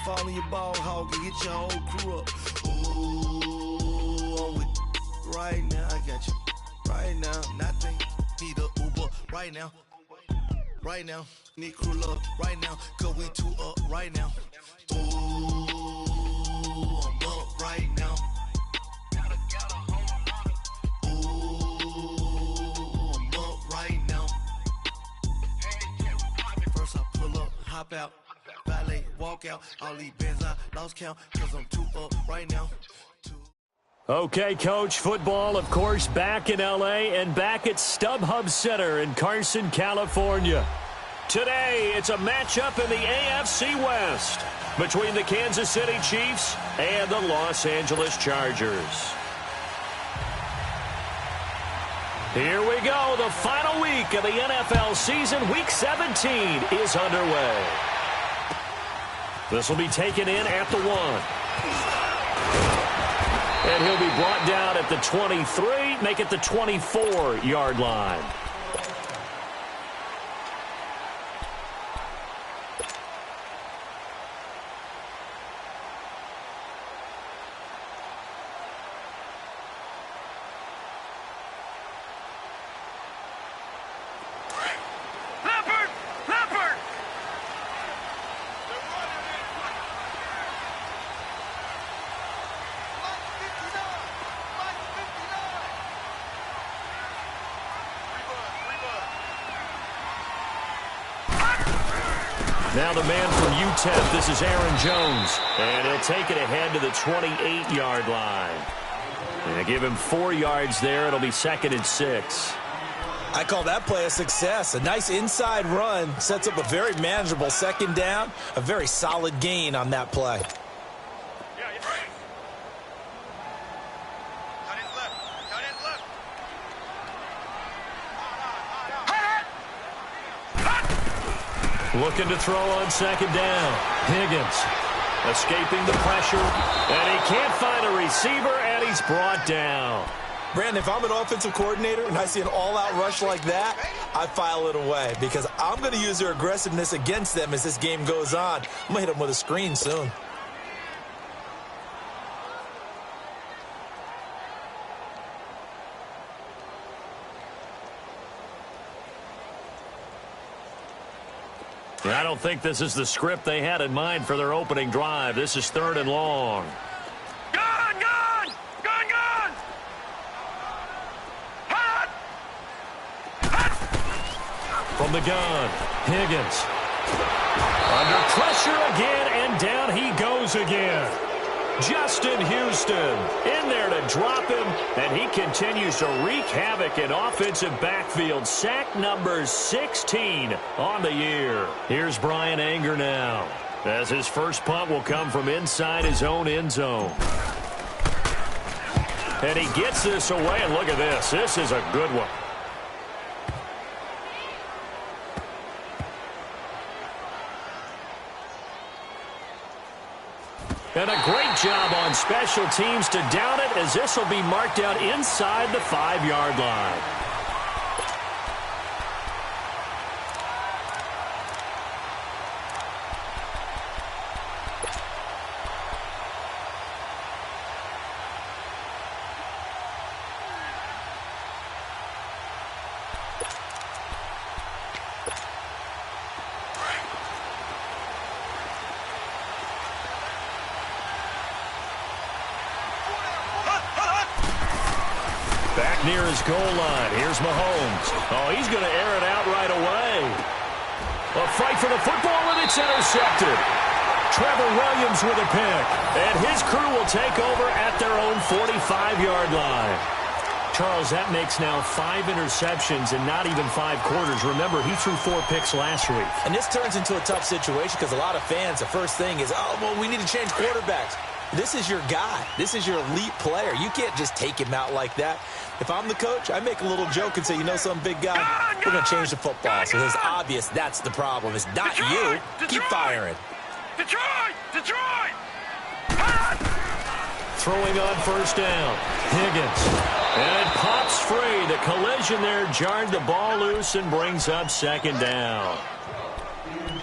fall on your ball hog and get your whole crew up. Ooh, I'm with right now. I got you right now. Nothing. Need a Uber right now. Right now. Need crew love right now. Cause we two up right now. Ooh, I'm up right now. Ooh, I'm up right now. First I pull up, hop out, valet, walk out. All these bands I lost count, cause I'm two up right now. Okay, Coach, football, of course, back in L.A. and back at StubHub Center in Carson, California. Today, it's a matchup in the AFC West between the Kansas City Chiefs and the Los Angeles Chargers. Here we go. The final week of the NFL season. Week 17 is underway. This will be taken in at the 1. And he'll be brought down at the 23, make it the 24-yard line. Now the man from UTEP, this is Aaron Jones. And he'll take it ahead to the 28-yard line. And give him 4 yards there. It'll be 2nd and 6. I call that play a success. A nice inside run sets up a very manageable 2nd down. A very solid gain on that play. Looking to throw on 2nd down. Higgins escaping the pressure. And he can't find a receiver, and he's brought down. Brandon, if I'm an offensive coordinator and I see an all-out rush like that, I file it away because I'm going to use their aggressiveness against them as this game goes on. I'm going to hit them with a screen soon. I don't think this is the script they had in mind for their opening drive. This is 3rd and long. Gun! Gun! Gun! Gun! Hot! Hot! From the gun, Higgins. Under pressure again, and down he goes again. Justin Houston in there to drop him, and he continues to wreak havoc in offensive backfield. Sack number 16 on the year. Here's Brian Anger now, as his first punt will come from inside his own end zone. And he gets this away, and look at this. This is a good one. And a great job on special teams to down it, as this will be marked out inside the 5-yard line. Back near his goal line. Here's Mahomes. Oh, he's going to air it out right away. A fight for the football, and it's intercepted. Trevor Williams with a pick. And his crew will take over at their own 45-yard line. Charles, that makes now 5 interceptions in not even 5 quarters. Remember, he threw 4 picks last week. And this turns into a tough situation because a lot of fans, the first thing is, oh, well, we need to change quarterbacks. This is your guy. This is your elite player. You can't just take him out like that. If I'm the coach, I make a little joke and say, you know, some big guy, we're going to change the football. So it's obvious that's the problem. It's not you. Keep firing. Detroit! Detroit! Throwing on first down. Higgins. And it pops free. The collision there jarred the ball loose and brings up 2nd down.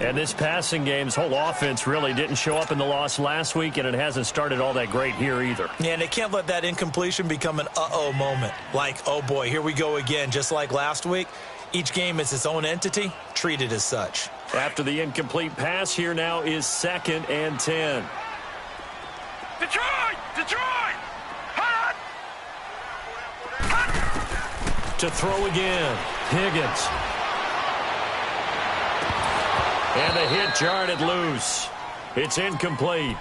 And this passing game's whole offense really didn't show up in the loss last week, and it hasn't started all that great here either. Yeah, and they can't let that incompletion become an uh-oh moment. Like, oh boy, here we go again, just like last week. Each game is its own entity, treated as such. After the incomplete pass, here now is 2nd and 10. Detroit! Detroit! Hot! Hot! To throw again, Higgins. And the hit jarred it loose. It's incomplete.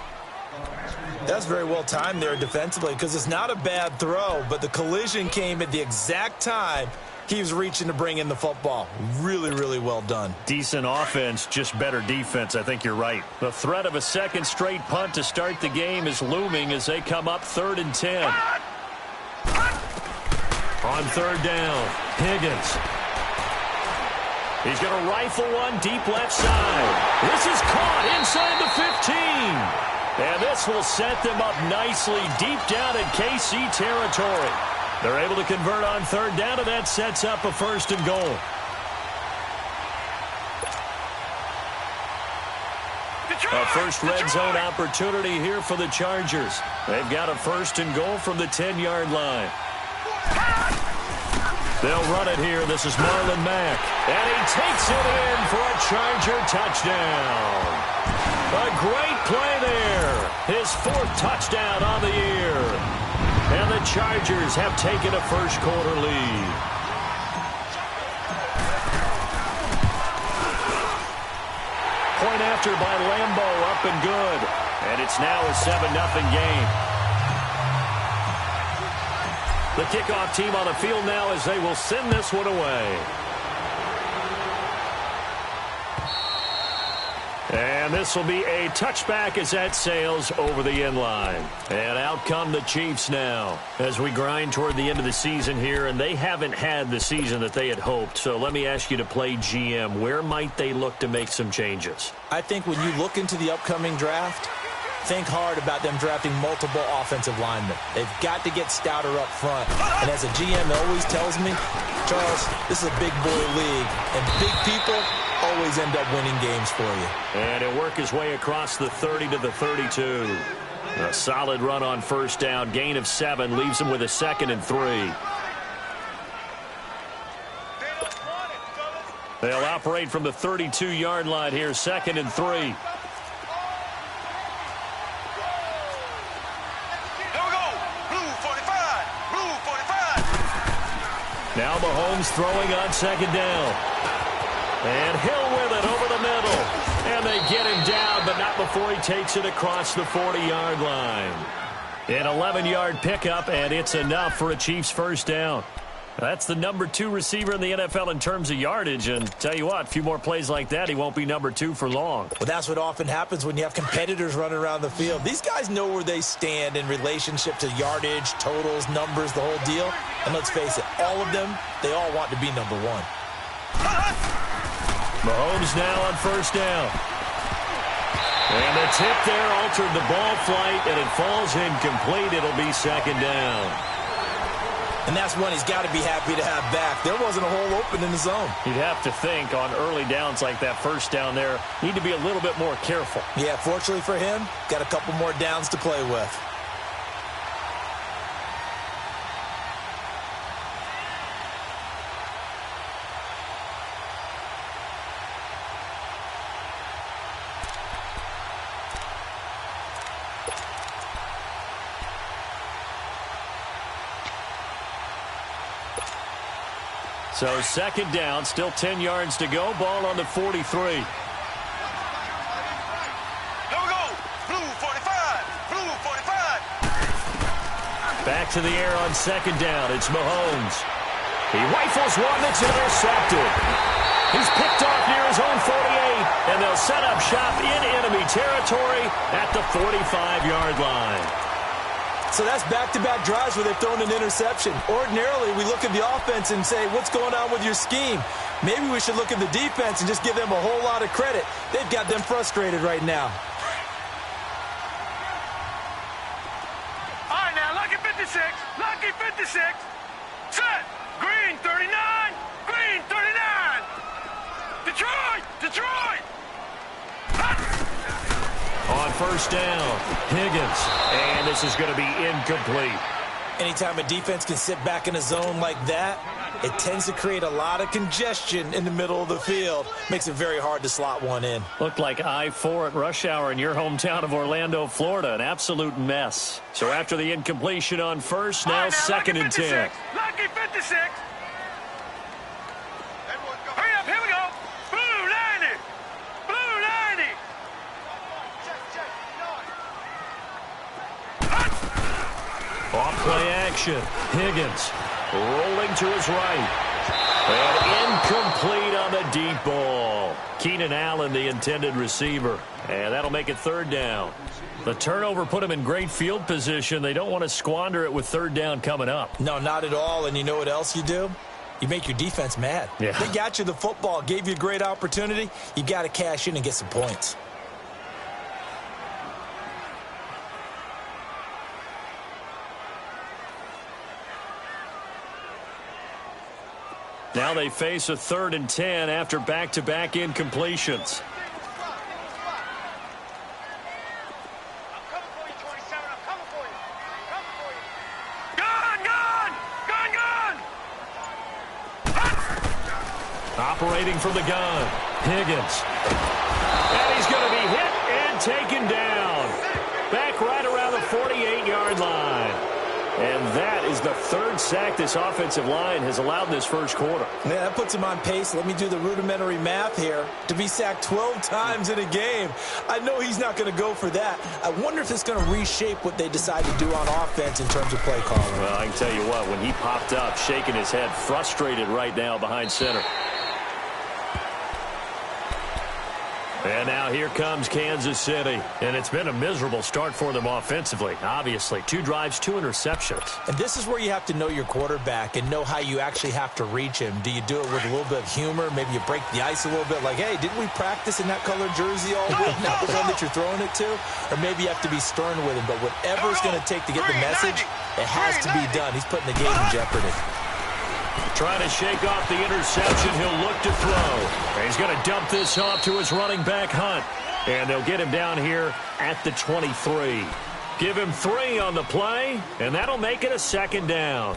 That's very well timed there defensively because it's not a bad throw, but the collision came at the exact time he was reaching to bring in the football. Really, really well done. Decent offense, just better defense. I think you're right. The threat of a second straight punt to start the game is looming as they come up 3rd and 10. On 3rd down, Higgins. He's going to rifle one deep left side. This is caught inside the 15. And this will set them up nicely deep down in KC territory. They're able to convert on 3rd down, and that sets up a 1st and goal. A first red zone opportunity here for the Chargers. They've got a 1st and goal from the 10-yard line. They'll run it here. This is Marlon Mack. And he takes it in for a Charger touchdown. A great play there. His 4th touchdown on the year. And the Chargers have taken a first-quarter lead. Point after by Lambo, up and good. And it's now a 7-0 game. The kickoff team on the field now as they will send this one away. And this will be a touchback as that sails over the end line. And out come the Chiefs now as we grind toward the end of the season here, and they haven't had the season that they had hoped. So let me ask you to play GM. Where might they look to make some changes? I think when you look into the upcoming draft, think hard about them drafting multiple offensive linemen. They've got to get stouter up front. And as a GM always tells me, Charles, this is a big boy league, and big people always end up winning games for you. And he'll work his way across the 30 to the 32. A solid run on 1st down. Gain of 7 leaves him with a 2nd and 3. They'll operate from the 32-yard line here, 2nd and 3. Now Mahomes throwing on 2nd down. And Hill with it over the middle. And they get him down, but not before he takes it across the 40-yard line. An 11-yard pickup, and it's enough for a Chiefs 1st down. That's the number 2 receiver in the NFL in terms of yardage. And tell you what, a few more plays like that, he won't be number 2 for long. Well, that's what often happens when you have competitors running around the field. These guys know where they stand in relationship to yardage, totals, numbers, the whole deal. And let's face it, all of them, they all want to be number 1. Mahomes now on 1st down. And the tip there altered the ball flight, and it falls incomplete. It'll be 2nd down. And that's one he's got to be happy to have back. There wasn't a hole open in the zone. You'd have to think on early downs like that 1st down there, need to be a little bit more careful. Yeah, fortunately for him, got a couple more downs to play with. So 2nd down, still 10 yards to go. Ball on the 43. Here we go. Blue 45. Blue 45. Back to the air on 2nd down. It's Mahomes. He rifles one that's intercepted. He's picked off near his own 48, and they'll set up shop in enemy territory at the 45-yard line. So that's back-to-back drives where they've thrown an interception. Ordinarily, we look at the offense and say, what's going on with your scheme? Maybe we should look at the defense and just give them a whole lot of credit. They've got them frustrated right now. All right, now, lucky 56. Lucky 56. Set. Green 39. Green 39. Detroit. Detroit. first down. Higgins. And this is going to be incomplete. Anytime a defense can sit back in a zone like that, it tends to create a lot of congestion in the middle of the field. Makes it very hard to slot one in. Looked like I-4 at rush hour in your hometown of Orlando, Florida. An absolute mess. So after the incompletion on first, now second and 10. Lucky 56. Hurry up, here we go. Blue 90. Blue 90. Off play action. Higgins rolling to his right. And incomplete on the deep ball. Keenan Allen, the intended receiver. And that'll make it third down. The turnover put him in great field position. They don't want to squander it with third down coming up. No, not at all. And you know what else you do? You make your defense mad. Yeah. They got you the football, gave you a great opportunity. You got to cash in and get some points. Now they face a third and 10 after back-to-back incompletions. I'm coming for you, 27. I'm coming for you. I'm coming for you. Gun, gun! Gun, gun! Operating from the gun. Higgins. And he's going to be hit and taken down. Back right around the 48-yard line. And that is the third sack this offensive line has allowed in this first quarter. Yeah, that puts him on pace. Let me do the rudimentary math here. To be sacked 12 times in a game, I know he's not going to go for that. I wonder if it's going to reshape what they decide to do on offense in terms of play calling. Well, I can tell you what, when he popped up, shaking his head, frustrated right now behind center. And now here comes Kansas City. And it's been a miserable start for them offensively, obviously. 2 drives, 2 interceptions. And this is where you have to know your quarterback and know how you actually have to reach him. Do you do it with a little bit of humor? Maybe you break the ice a little bit like, hey, didn't we practice in that colored jersey all week? Not the one that you're throwing it to? Or maybe you have to be stern with him. But whatever it's going to take to get the message, it has to be done. He's putting the game in jeopardy. Trying to shake off the interception. He'll look to throw. And he's going to dump this off to his running back, Hunt. And they'll get him down here at the 23. Give him 3 on the play, and that'll make it a second down.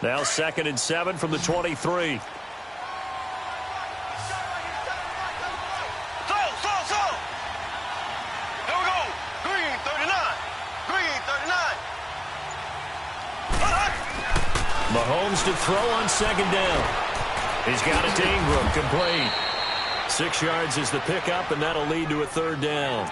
Now 2nd and 7 from the 23. Slow. Here we go. Green 39. Green 39. Mahomes to throw on 2nd down. He's got it to Ingram, complete. 6 yards is the pickup, and that'll lead to a third down.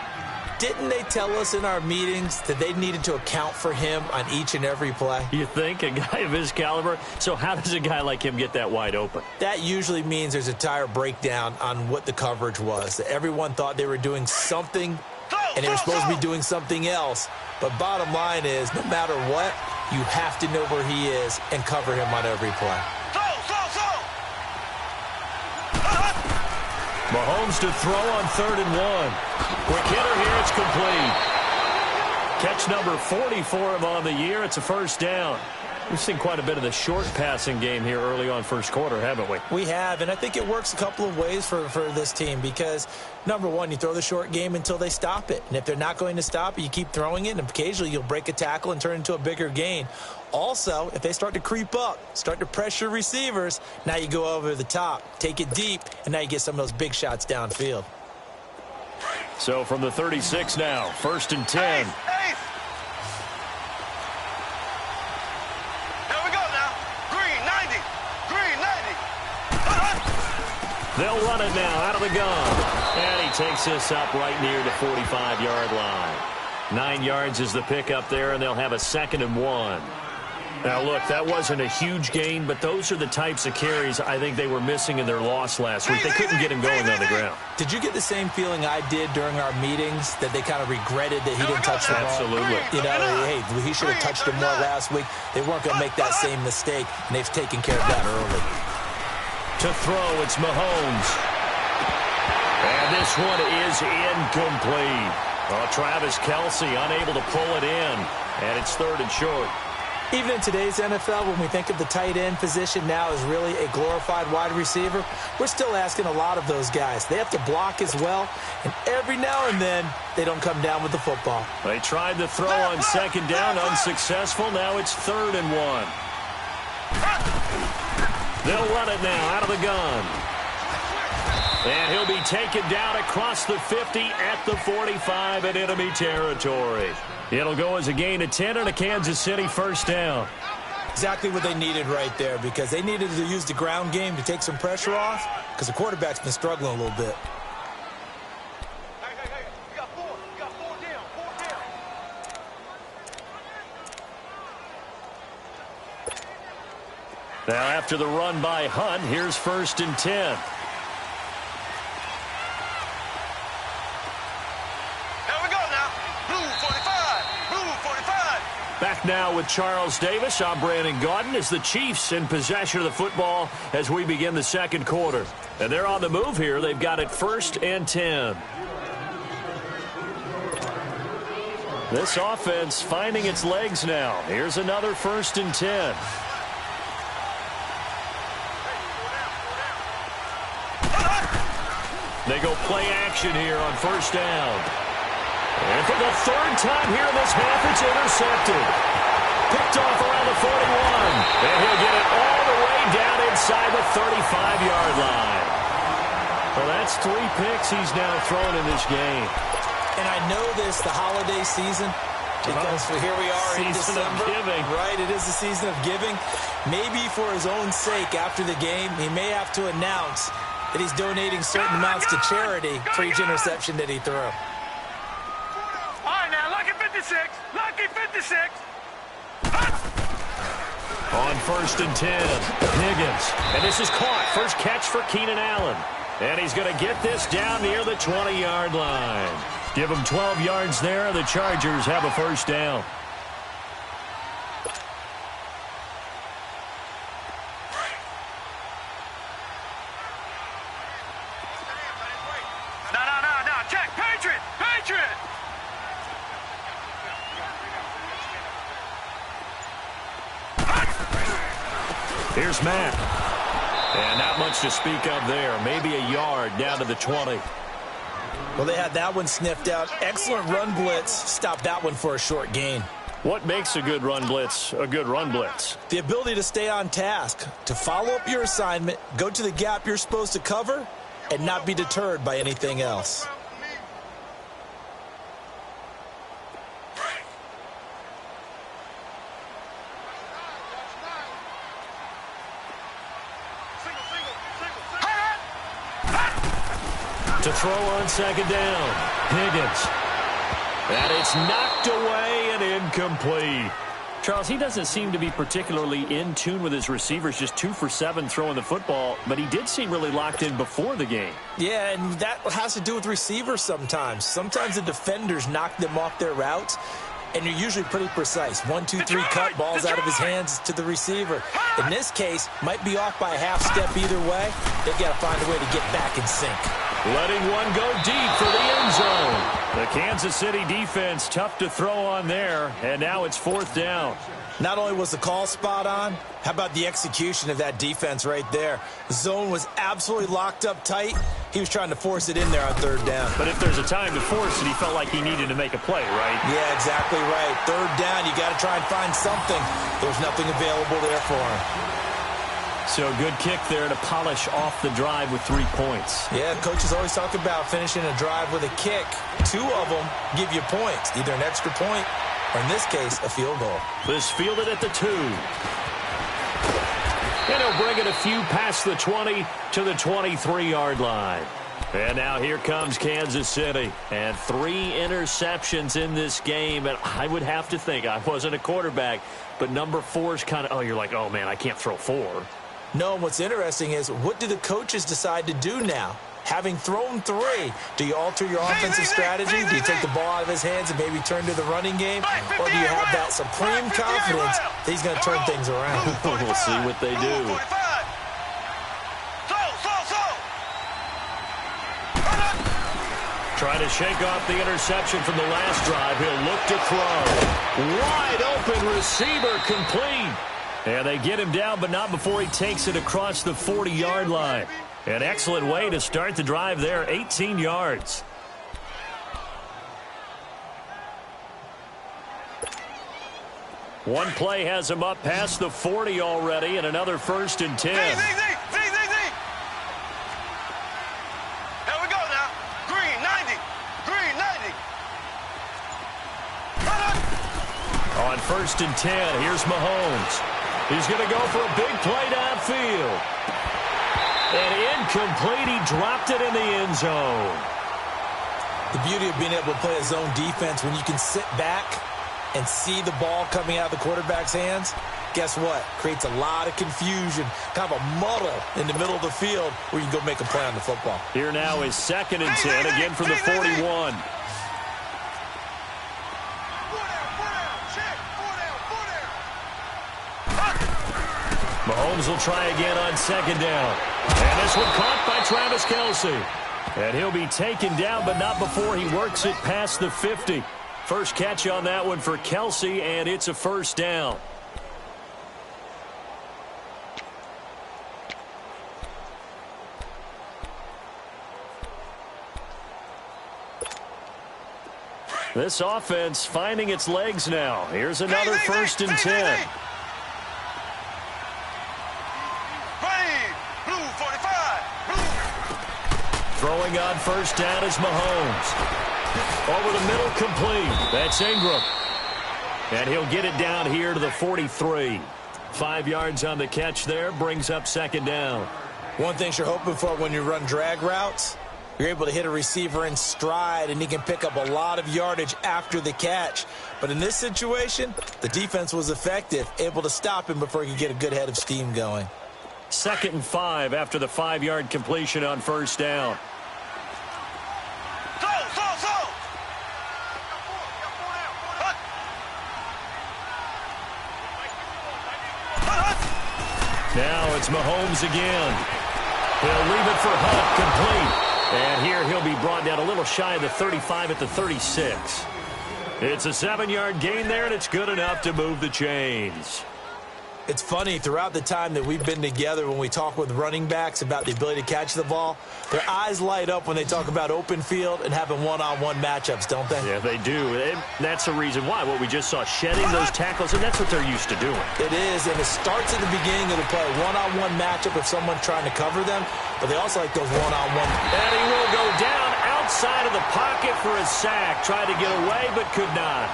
Didn't they tell us in our meetings that they needed to account for him on each and every play? You think? A guy of his caliber? So how does a guy like him get that wide open? That usually means there's a tire breakdown on what the coverage was. Everyone thought they were doing something, and they were supposed to be doing something else. But bottom line is, no matter what, you have to know where he is and cover him on every play. Mahomes to throw on 3rd and 1. Quick hitter here, it's complete. Catch number 40 for him on the year. It's a first down. We've seen quite a bit of the short passing game here early on first quarter, haven't we? We have, and I think it works a couple of ways for this team because, number one, you throw the short game until they stop it. And if they're not going to stop it, you keep throwing it, and occasionally you'll break a tackle and turn it into a bigger gain. Also, if they start to creep up, start to pressure receivers, now you go over the top, take it deep, and now you get some of those big shots downfield. So from the 36 now, 1st and 10. They'll run it now out of the gun. And he takes this up right near the 45-yard line. 9 yards is the pickup there, and they'll have a 2nd and 1. Now, look, that wasn't a huge gain, but those are the types of carries I think they were missing in their loss last week. They couldn't get him going on the ground. Did you get the same feeling I did during our meetings, that they kind of regretted that he didn't touch the ball? Absolutely. You know, hey, he should have touched him more last week. They weren't going to make that same mistake, and they've taken care of that early. To throw, it's Mahomes. And this one is incomplete. Well, Travis Kelce unable to pull it in, and it's 3rd and short. Even in today's NFL, when we think of the tight end position now as really a glorified wide receiver, we're still asking a lot of those guys. They have to block as well, and every now and then, they don't come down with the football. They tried the throw on 2nd down, unsuccessful. Now it's 3rd and 1. They'll run it now out of the gun. And he'll be taken down across the 50 at the 45 in enemy territory. It'll go as a gain of 10 and a Kansas City 1st down. Exactly what they needed right there, because they needed to use the ground game to take some pressure off, because the quarterback's been struggling a little bit. Hey, you got 4. You got 4 down. 4 down. Now after the run by Hunt, here's 1st and 10. Back now with Charles Davis. I'm Brandon Gaudin as the Chiefs in possession of the football as we begin the 2nd quarter. And they're on the move here. They've got it 1st and 10. This offense finding its legs now. Here's another 1st and 10. They go play action here on 1st down. And for the 3rd time here in this half, it's intercepted. Picked off around the 41. And he'll get it all the way down inside the 35-yard line. Well, that's 3 picks he's now thrown in this game. And I know this, the holiday season, because here we are in December. Season of giving. Right, it is the season of giving. Maybe for his own sake after the game, he may have to announce that he's donating certain amounts to charity for each interception that he threw. Lucky 56. On 1st and 10, Higgins. And this is caught. First catch for Keenan Allen. And he's going to get this down near the 20-yard line. Give him 12 yards there. The Chargers have a 1st down. No. Check. Patriot. Here's Matt. And not much to speak of there. Maybe a yard down to the 20. Well, they had that one sniffed out. Excellent run blitz. Stopped that one for a short gain. What makes a good run blitz a good run blitz? The ability to stay on task, to follow up your assignment, go to the gap you're supposed to cover, and not be deterred by anything else. To throw on 2nd down, Higgins. And it's knocked away and incomplete. Charles, he doesn't seem to be particularly in tune with his receivers, just 2 for 7 throwing the football, but he did seem really locked in before the game. Yeah, and that has to do with receivers sometimes. Sometimes the defenders knock them off their routes, and you're usually pretty precise. 1, 2, 3 cut, balls out of his hands to the receiver. In this case, might be off by a half step either way. They've got to find a way to get back in sync. Letting one go deep for the end zone. The Kansas City defense tough to throw on there, and now it's 4th down. Not only was the call spot on, how about the execution of that defense right there? The zone was absolutely locked up tight. He was trying to force it in there on 3rd down. But if there's a time to force it, he felt like he needed to make a play, right? Yeah, exactly right. 3rd down, you got to try and find something. There's nothing available there for him. So good kick there to polish off the drive with 3 points. Yeah, coaches always talk about finishing a drive with a kick. 2 of them give you points, either an extra point or, in this case, a field goal. This fielded at the 2. And he'll bring it a few past the 20 to the 23-yard line. And now here comes Kansas City. And 3 interceptions in this game. And I would have to think, I wasn't a quarterback, but number 4 is kind of, you're like, oh, man, I can't throw 4. No, what's interesting is, what do the coaches decide to do now? Having thrown 3, do you alter your offensive strategy? Do you take the ball out of his hands and maybe turn to the running game? Or do you have that supreme confidence that he's going to turn things around? We'll see what they do. Trying to shake off the interception from the last drive. He'll look to throw. Wide open receiver, complete. And they get him down, but not before he takes it across the 40-yard line. An excellent way to start the drive there, 18 yards. One play has him up past the 40 already, and another 1st and 10. Here we go now. Green, 90. Green, 90. On 1st and 10, here's Mahomes. He's going to go for a big play downfield. And incomplete. He dropped it in the end zone. The beauty of being able to play a zone defense when you can sit back and see the ball coming out of the quarterback's hands, guess what? Creates a lot of confusion, kind of a muddle in the middle of the field where you can go make a play on the football. Here now is 2nd and 10, again from the 41. Mahomes will try again on 2nd down. And this one caught by Travis Kelce. And he'll be taken down, but not before he works it past the 50. First catch on that one for Kelce, and it's a 1st down. This offense finding its legs now. Here's another 1st and 10. Throwing on 1st down is Mahomes. Over the middle, complete. That's Ingram. And he'll get it down here to the 43. 5 yards on the catch there, brings up 2nd down. One thing you're hoping for when you run drag routes, you're able to hit a receiver in stride, and he can pick up a lot of yardage after the catch. But in this situation, the defense was effective, able to stop him before he could get a good head of steam going. 2nd and 5 after the 5-yard completion on 1st down. Now it's Mahomes again. He'll leave it for Hunt, complete. And here he'll be brought down a little shy of the 35 at the 36. It's a 7-yard gain there, and it's good enough to move the chains. It's funny, throughout the time that we've been together, when we talk with running backs about the ability to catch the ball, their eyes light up when they talk about open field and having one-on-one matchups, don't they? Yeah, they do. And that's the reason why. What we just saw, shedding those tackles, and that's what they're used to doing. It is, and it starts at the beginning of the play. One-on-one matchup if someone's trying to cover them, but they also like those one-on-one. And he will go down outside of the pocket for a sack. Tried to get away, but could not.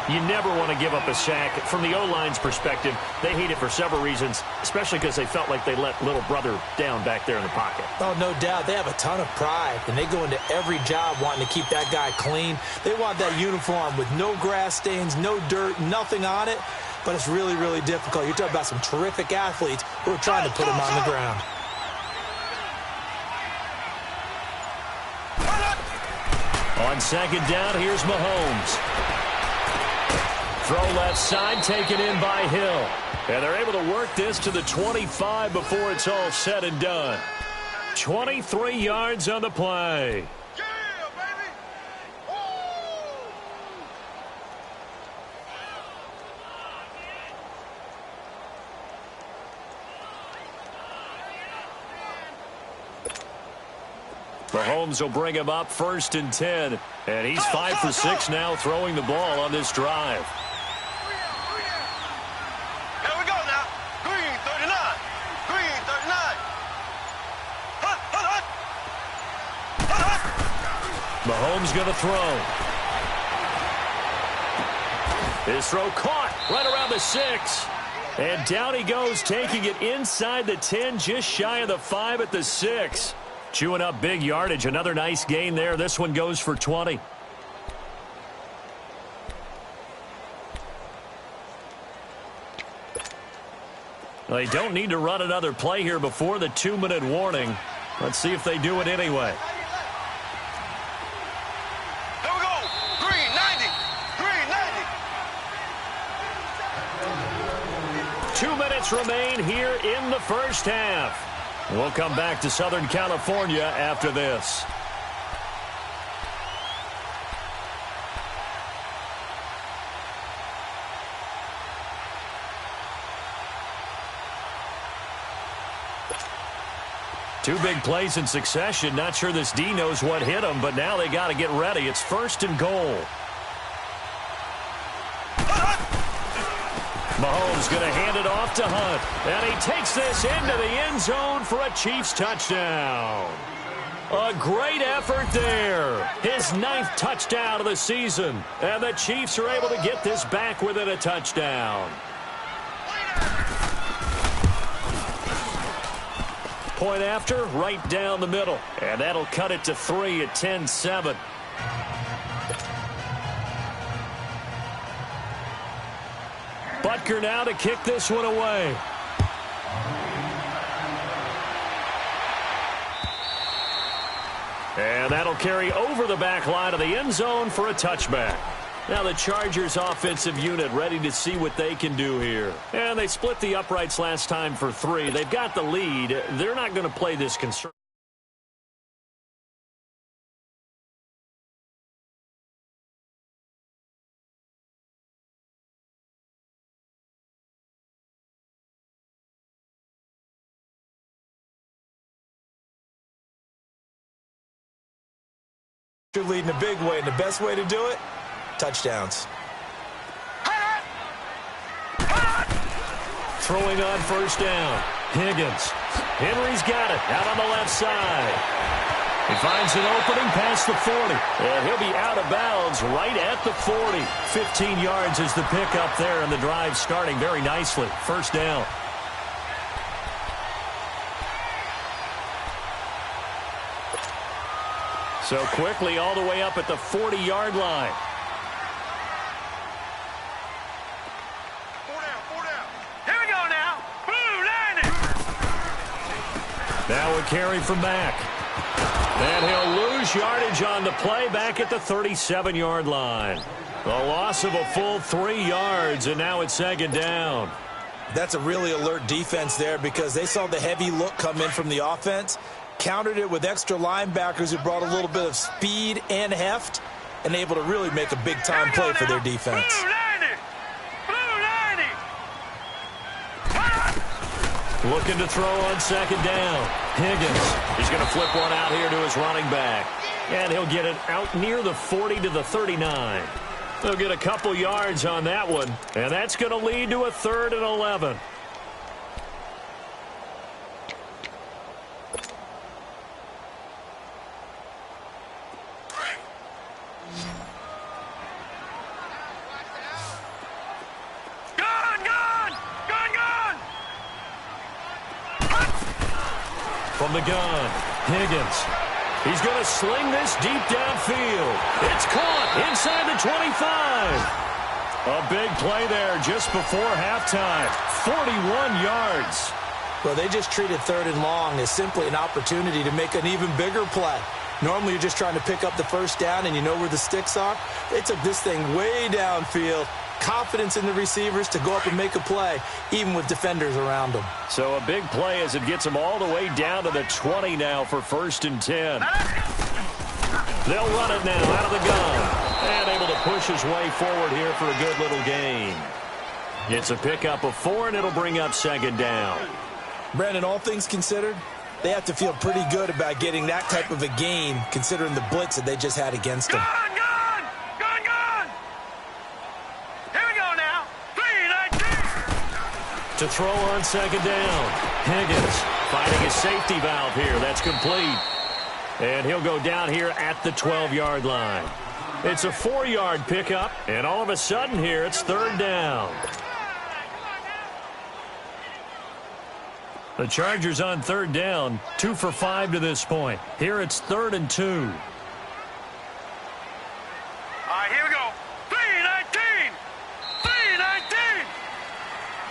You never want to give up a sack. From the O-line's perspective, they hate it for several reasons, especially because they felt like they let little brother down back there in the pocket. Oh, no doubt. They have a ton of pride, and they go into every job wanting to keep that guy clean. They want that uniform with no grass stains, no dirt, nothing on it, but it's really, really difficult. You're talking about some terrific athletes who are trying to put him on the ground. On 2nd down, here's Mahomes. Throw left side, taken in by Hill. And they're able to work this to the 25 before it's all said and done. 23 yards on the play. Yeah, baby. Mahomes will bring him up 1st and 10. And he's 5 for 6 now throwing the ball on this drive. Here we go now. Green, 39. Green, 39. Hut, hut, hut. Mahomes going to throw. His throw caught right around the 6. And down he goes, taking it inside the 10, just shy of the 5 at the 6. Chewing up big yardage. Another nice gain there. This one goes for 20. They don't need to run another play here before the 2-minute warning. Let's see if they do it anyway. Here we go. Green, 90. Green, 90. 2 minutes remain here in the first half. We'll come back to Southern California after this. Two big plays in succession. Not sure this D knows what hit him, but now they got to get ready. It's 1st and goal. Mahomes going to hand it off to Hunt. And he takes this into the end zone for a Chiefs touchdown. A great effort there. His 9th touchdown of the season. And the Chiefs are able to get this back within a touchdown. Point after, right down the middle. And that'll cut it to 3 at 10-7. Butker now to kick this one away. And that'll carry over the back line of the end zone for a touchback. Now the Chargers offensive unit ready to see what they can do here. And they split the uprights last time for 3. They've got the lead. They're not going to play this conservative. You're leading a big way, and the best way to do it, touchdowns. Throwing on 1st down. Higgins. Henry's got it out on the left side. He finds an opening past the 40. And he'll be out of bounds right at the 40. 15 yards is the pickup there, and the drive starting very nicely. 1st down. So quickly all the way up at the 40-yard line. 4 down. Here we go now. Blue landing. Now a carry from Mack. And he'll lose yardage on the play back at the 37-yard line. The loss of a full 3 yards, and now it's 2nd down. That's a really alert defense there because they saw the heavy look come in from the offense, countered it with extra linebackers who brought a little bit of speed and heft, and able to really make a big-time play for their defense. Blue landing. Looking to throw on 2nd down. Higgins. He's going to flip one out here to his running back. And he'll get it out near the 40 to the 39. They'll get a couple yards on that one, and that's going to lead to a 3rd and 11. From the gun, Higgins. He's going to sling this deep downfield. It's caught inside the 25. A big play there just before halftime. 41 yards. Well, they just treated 3rd and long as simply an opportunity to make an even bigger play. Normally, you're just trying to pick up the 1st down and you know where the sticks are. They took this thing way downfield. Confidence in the receivers to go up and make a play, even with defenders around them. So a big play as it gets them all the way down to the 20 now for 1st and 10. They'll run it now out of the gun. And able to push his way forward here for a good little gain. It's a pickup of 4, and it'll bring up 2nd down. Brandon, all things considered, they have to feel pretty good about getting that type of a gain, considering the blitz that they just had against them. To throw on 2nd down. Higgins finding a safety valve here. That's complete. And he'll go down here at the 12-yard line. It's a 4-yard pickup, and all of a sudden here it's 3rd down. The Chargers on 3rd down, 2 for 5 to this point. Here it's 3rd and 2. All right, here we go. 3-19. 3-19.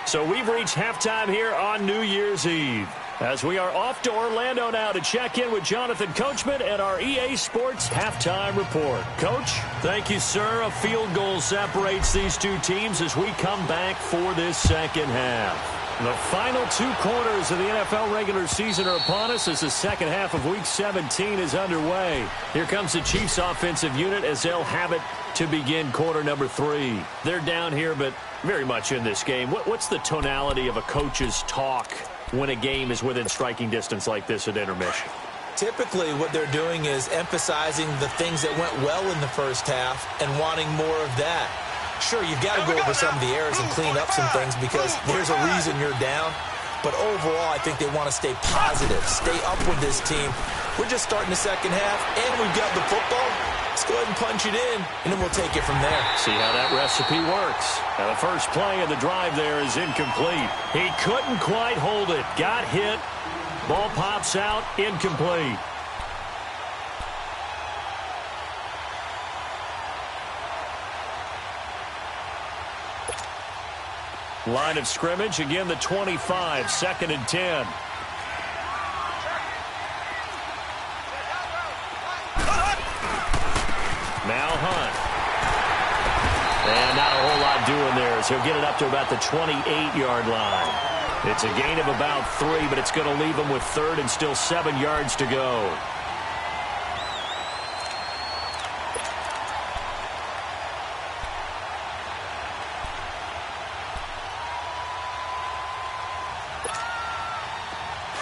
So we've reached halftime here on New Year's Eve. As we are off to Orlando now to check in with Jonathan Coachman and our EA Sports Halftime Report. Coach, thank you, sir. A field goal separates these two teams as we come back for this 2nd half. The final 2 quarters of the NFL regular season are upon us as the 2nd half of Week 17 is underway. Here comes the Chiefs offensive unit as they'll have it to begin quarter number 3. They're down here, but very much in this game. What's the tonality of a coach's talk when a game is within striking distance like this at intermission? Typically, what they're doing is emphasizing the things that went well in the first half and wanting more of that. Sure, you've got to go over some of the errors and clean up some things because there's a reason you're down. But overall, I think they want to stay positive, stay up with this team. We're just starting the second half, and we've got the football. Let's go ahead and punch it in, and then we'll take it from there. See how that recipe works. Now, the first play of the drive there is incomplete. He couldn't quite hold it. Got hit. Ball pops out, incomplete. Line of scrimmage, again the 25, 2nd and 10. Now Hunt. And not a whole lot doing there, so he'll get it up to about the 28-yard line. It's a gain of about 3, but it's going to leave him with 3rd and still 7 yards to go.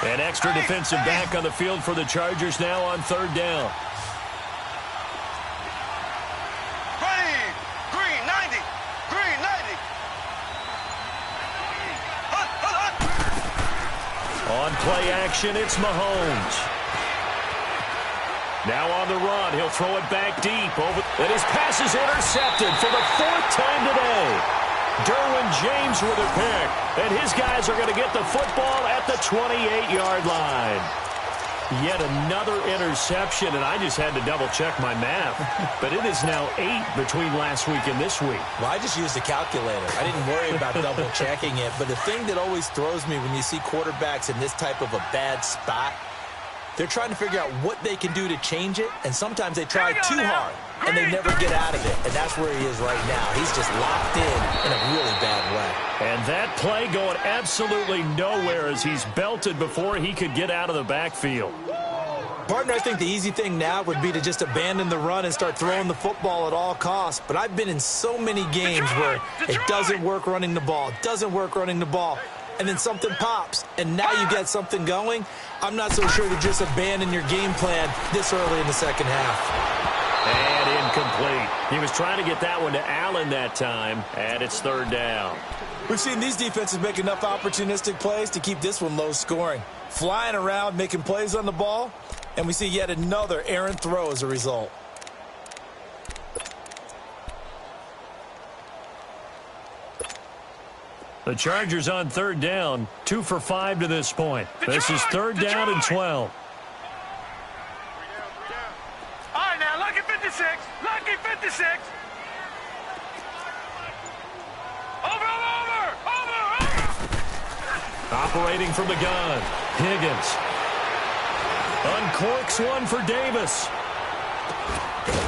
An extra defensive back on the field for the Chargers now on 3rd down. Green, 90. Green, 90. On play action, it's Mahomes. Now on the run, he'll throw it back deep. And his pass is intercepted for the 4th time today. Derwin James with a pick, and his guys are going to get the football at the 28-yard line. Yet another interception, and I just had to double-check my math. But it is now 8 between last week and this week. Well, I just used a calculator. I didn't worry about double-checking it. But the thing that always throws me when you see quarterbacks in this type of a bad spot, they're trying to figure out what they can do to change it, and sometimes they try too hard, and they never get out of it. And that's where he is right now. He's just locked in a really bad way. And that play going absolutely nowhere as he's belted before he could get out of the backfield. Partner, I think the easy thing now would be to just abandon the run and start throwing the football at all costs. But I've been in so many games where it doesn't work running the ball, and then something pops, and now you get something going. I'm not so sure to just abandon your game plan this early in the second half. And incomplete. He was trying to get that one to Allen that time, and it's 3rd down. We've seen these defenses make enough opportunistic plays to keep this one low scoring. Flying around, making plays on the ball, and we see yet another errant throw as a result. The Chargers on 3rd down, 2 for 5 to this point. This is 3rd down and 12. All right, now, lucky 56. Lucky 56. Over. Operating from the gun, Higgins. Uncorks one for Davis.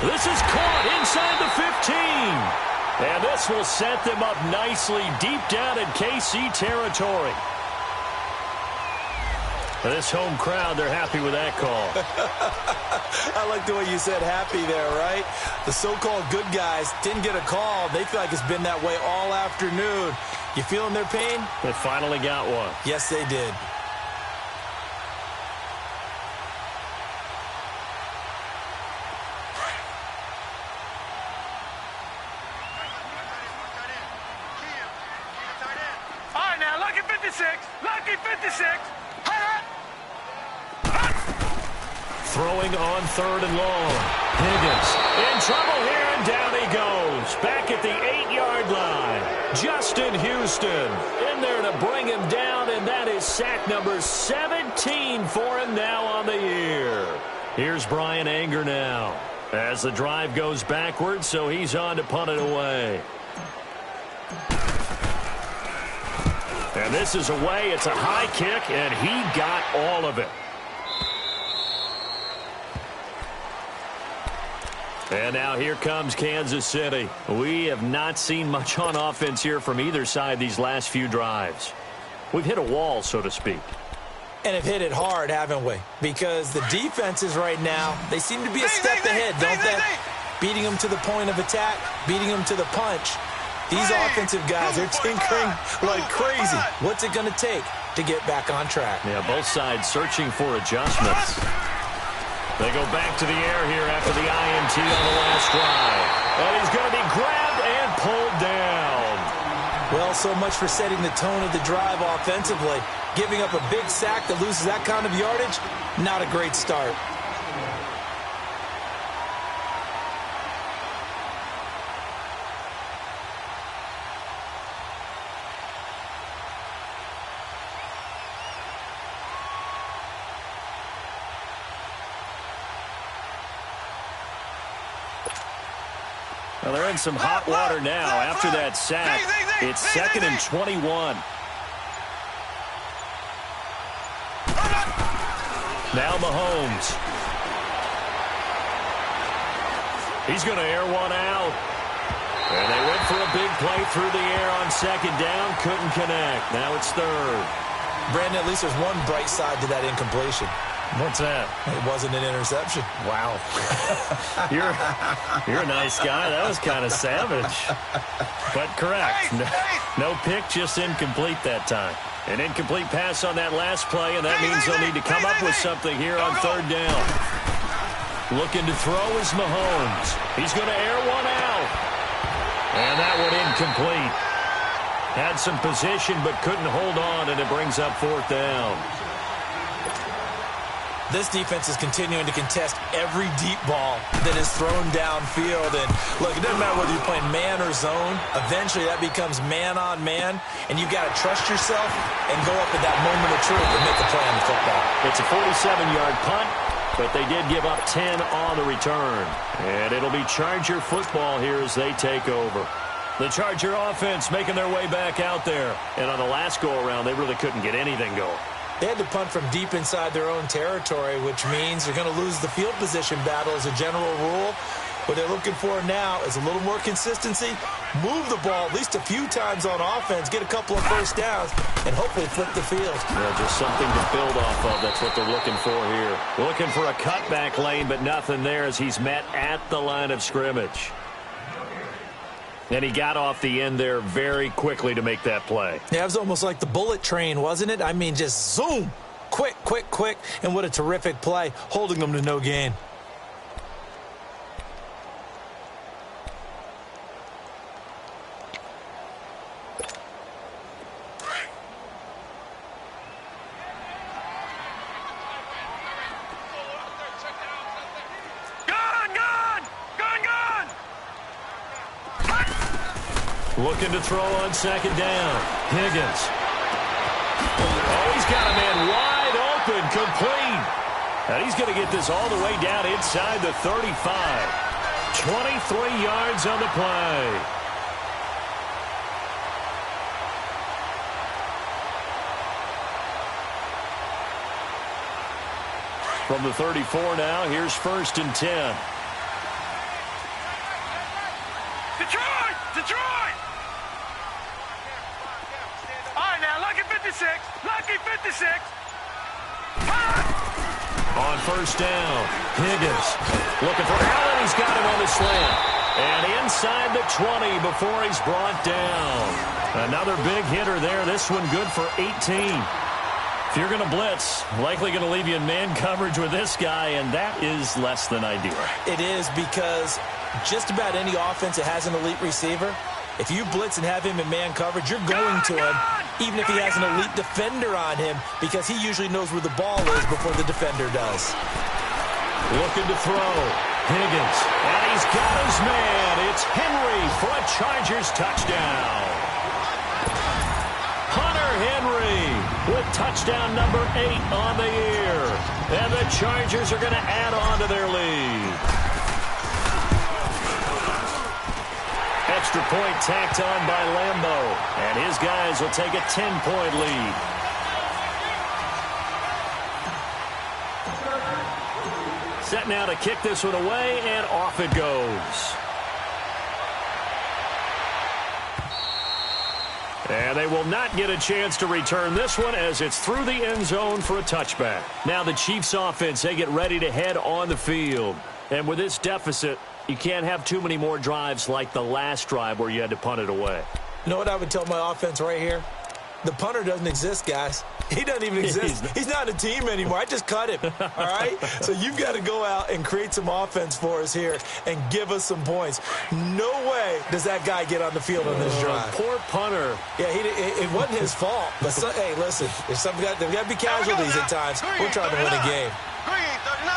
This is caught inside the 15. And this will set them up nicely deep down in KC territory. This home crowd, they're happy with that call. I like the way you said happy there, right? The so-called good guys didn't get a call. They feel like it's been that way all afternoon. You feeling their pain? They finally got one. Yes, they did. All right, now, lucky 56. Lucky 56. Throwing on 3rd and long. Higgins in trouble here, and down he goes. Back at the 8-yard line. Justin Houston in there to bring him down, and that is sack number 17 for him now on the year. Here's Brian Anger now as the drive goes backwards, so he's on to punt it away. And this is away. It's a high kick, and he got all of it. And now here comes Kansas City. We have not seen much on offense here from either side these last few drives. We've hit a wall, so to speak. And have hit it hard, haven't we? Because the defenses right now, they seem to be a step ahead, don't they? Beating them to the point of attack, beating them to the punch. These offensive guys, they're tinkering like crazy. What's it going to take? to get back on track. Yeah, both sides searching for adjustments. They go back to the air here after the INT on the last drive. And he's going to be grabbed and pulled down. Well, so much for setting the tone of the drive offensively. Giving up a big sack that loses that kind of yardage, not a great start. Well, they're in some hot water now after that sack. It's 2nd and 21. Now Mahomes. He's going to air one out. And they went for a big play through the air on 2nd down. Couldn't connect. Now it's 3rd. Brandon, at least there's one bright side to that incompletion. What's that? It wasn't an interception. Wow. You're a nice guy. That was kind of savage. But correct. No pick, just incomplete that time. An incomplete pass on that last play, and that means they'll need to come up with something here on 3rd down. Looking to throw is Mahomes. He's going to air one out. And that one incomplete. Had some position but couldn't hold on, and it brings up 4th down. This defense is continuing to contest every deep ball that is thrown downfield. And, look, it doesn't matter whether you're playing man or zone. Eventually, that becomes man-on-man, and you've got to trust yourself and go up at that moment of truth and make a play on the football. It's a 47-yard punt, but they did give up 10 on the return. And it'll be Charger football here as they take over. The Charger offense making their way back out there. And on the last go-around, they really couldn't get anything going. They had to punt from deep inside their own territory, which means they're going to lose the field position battle as a general rule. What they're looking for now is a little more consistency, move the ball at least a few times on offense, get a couple of first downs, and hopefully flip the field. Yeah, just something to build off of. That's what they're looking for here. Looking for a cutback lane, but nothing there as he's met at the line of scrimmage. And he got off the end there very quickly to make that play. Yeah, it was almost like the bullet train, wasn't it? I mean, just zoom. Quick, quick, quick. And what a terrific play, holding them to no gain. Looking to throw on 2nd down. Higgins. Oh, he's got a man wide open, complete. And he's going to get this all the way down inside the 35. 23 yards on the play. From the 34 now, here's 1st and 10. Detroit! Detroit! All right, now, lucky 56. Lucky 56. On 1st down, Higgins looking for Allen. He's got him on the slant. And inside the 20 before he's brought down. Another big hitter there. This one good for 18. If you're going to blitz, likely going to leave you in man coverage with this guy, and that is less than ideal. It is, because just about any offense that has an elite receiver, if you blitz and have him in man coverage, you're going to him, even if he has an elite defender on him, because he usually knows where the ball is before the defender does. Looking to throw. Higgins. And he's got his man. It's Henry for a Chargers touchdown. Hunter Henry with touchdown number 8 on the year. And the Chargers are going to add on to their lead. Extra point tacked on by Lambeau. And his guys will take a 10-point lead. Set now to kick this one away, and off it goes. And they will not get a chance to return this one as it's through the end zone for a touchback. Now the Chiefs offense, they get ready to head on the field. And with this deficit, you can't have too many more drives like the last drive where you had to punt it away. You know what I would tell my offense right here? The punter doesn't exist, guys. He doesn't even exist. He's not a team anymore. I just cut him, all right? So you've got to go out and create some offense for us here and give us some points. No way does that guy get on the field on this drive. Poor punter. Yeah, it wasn't his fault. But, hey, listen, there's got to be casualties at times. We're trying to win a game. Green, 39.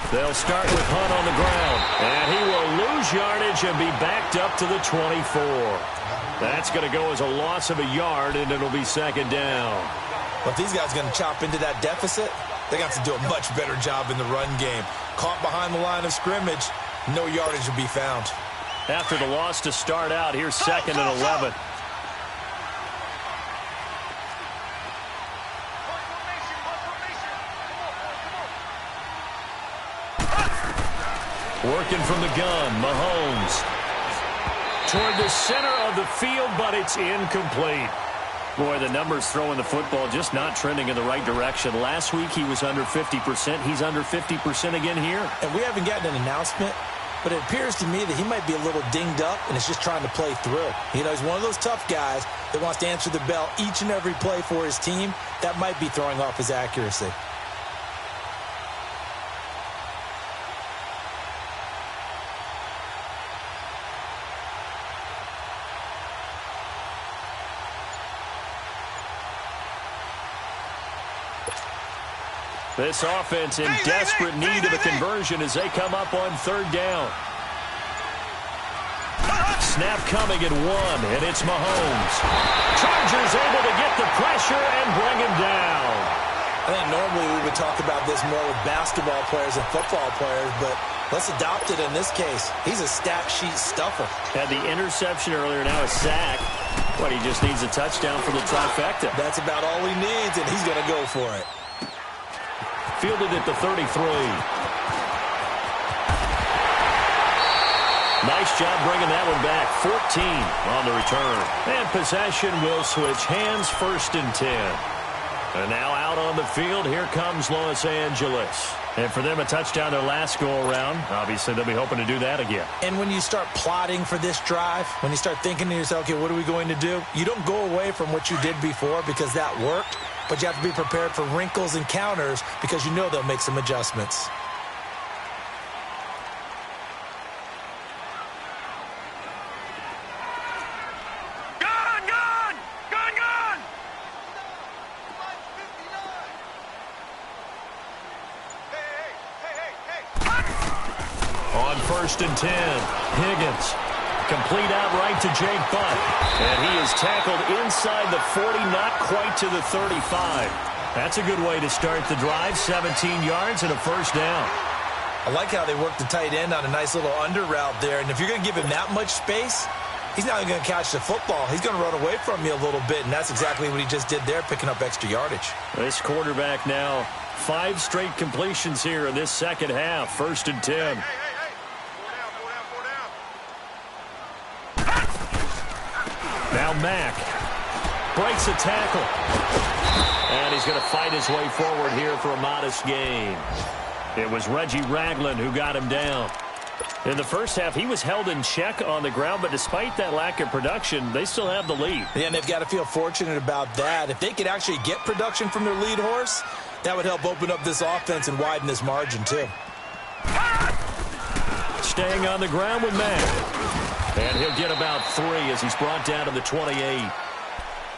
They'll start with Hunt on the ground, and he will lose yardage and be backed up to the 24. That's going to go as a loss of a yard, and it'll be second down. But if these guys are going to chop into that deficit, they got to do a much better job in the run game. Caught behind the line of scrimmage, no yardage will be found. After the loss to start out, here's second and 11. Working from the gun, Mahomes. Toward the center of the field, but it's incomplete. Boy, the numbers throwing the football just not trending in the right direction. Last week he was under 50%. He's under 50% again here. And we haven't gotten an announcement, but it appears to me that he might be a little dinged up and is just trying to play through. You know, he's one of those tough guys that wants to answer the bell each and every play for his team. That might be throwing off his accuracy. This offense in desperate need of a conversion as they come up on third down. Snap coming at one, and it's Mahomes. Chargers able to get the pressure and bring him down. I think normally we would talk about this more with basketball players and football players, but let's adopt it in this case. He's a stat sheet stuffer. Had the interception earlier, now a sack. But he just needs a touchdown for the trifecta. That's about all he needs, and he's going to go for it. Fielded at the 33. Nice job bringing that one back. 14 on the return. And possession will switch hands, first and 10. And now out on the field, here comes Los Angeles. And for them, a touchdown their last go-around. Obviously, they'll be hoping to do that again. And when you start plotting for this drive, when you start thinking to yourself, okay, what are we going to do? You don't go away from what you did before because that worked. But you have to be prepared for wrinkles and counters because you know they'll make some adjustments. Gone, gone! Gone, gone! Hey. On first and 10, Higgins. Complete outright to Jake Butt. And he is tackled inside the 40, not quite to the 35. That's a good way to start the drive. 17 yards and a first down. I like how they work the tight end on a nice little under route there. And if you're going to give him that much space, he's not going to catch the football. He's going to run away from you a little bit, and that's exactly what he just did there, picking up extra yardage. This quarterback now, 5 straight completions here in this second half. First and 10. Hey. Now Mack breaks a tackle. And he's going to fight his way forward here for a modest gain. It was Reggie Ragland who got him down. In the first half, he was held in check on the ground, but despite that lack of production, they still have the lead. Yeah, and they've got to feel fortunate about that. If they could actually get production from their lead horse, that would help open up this offense and widen this margin too. Staying on the ground with Mack. And he'll get about 3 as he's brought down to the 28.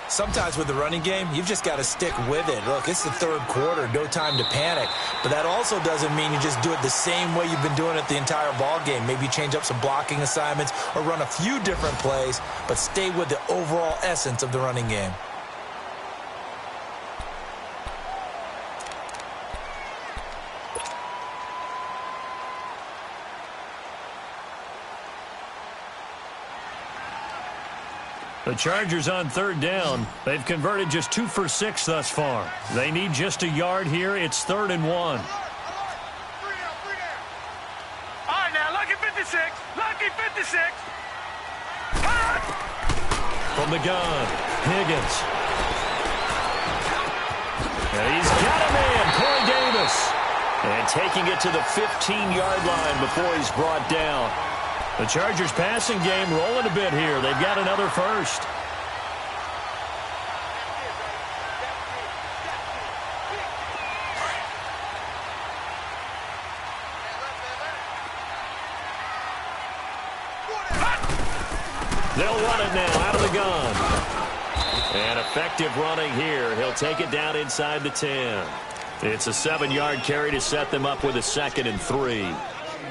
Sometimes with the running game, you've just got to stick with it. Look, it's the third quarter, no time to panic. But that also doesn't mean you just do it the same way you've been doing it the entire ball game. Maybe change up some blocking assignments or run a few different plays, but stay with the overall essence of the running game. The Chargers on third down. They've converted just 2 for 6 thus far. They need just a yard here. It's 3rd and 1. All right, now, lucky 56. Lucky 56. From the gun, Higgins. And he's got a man, Corey Davis. And taking it to the 15-yard line before he's brought down. The Chargers passing game rolling a bit here. They've got another first. They'll run it now out of the gun. And effective running here. He'll take it down inside the 10. It's a 7-yard carry to set them up with a 2nd and 3.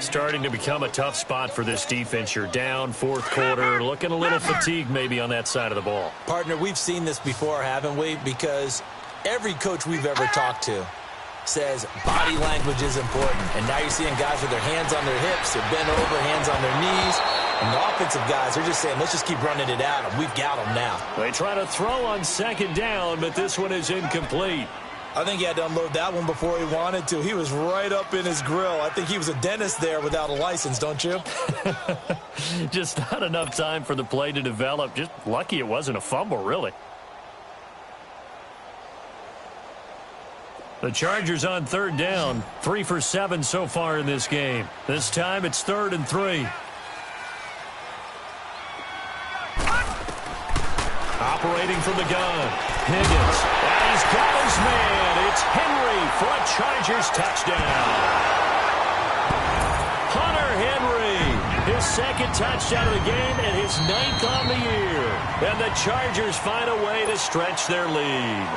Starting to become a tough spot for this defense. You're down, fourth quarter, looking a little fatigued maybe on that side of the ball. Partner, we've seen this before, haven't we? Because every coach we've ever talked to says body language is important. And now you're seeing guys with their hands on their hips, they're bent over, hands on their knees. And the offensive guys are just saying, let's just keep running it at them. We've got them now. They try to throw on 2nd down, but this one is incomplete. I think he had to unload that one before he wanted to. He was right up in his grill. I think he was a dentist there without a license, don't you? Just not enough time for the play to develop. Just lucky it wasn't a fumble, really. The Chargers on 3rd down. 3 for 7 so far in this game. This time it's 3rd and 3. Operating from the gun. Higgins. And he's got his man. It's Henry for a Chargers touchdown. Hunter Henry. His 2nd touchdown of the game and his 9th on the year. And the Chargers find a way to stretch their lead.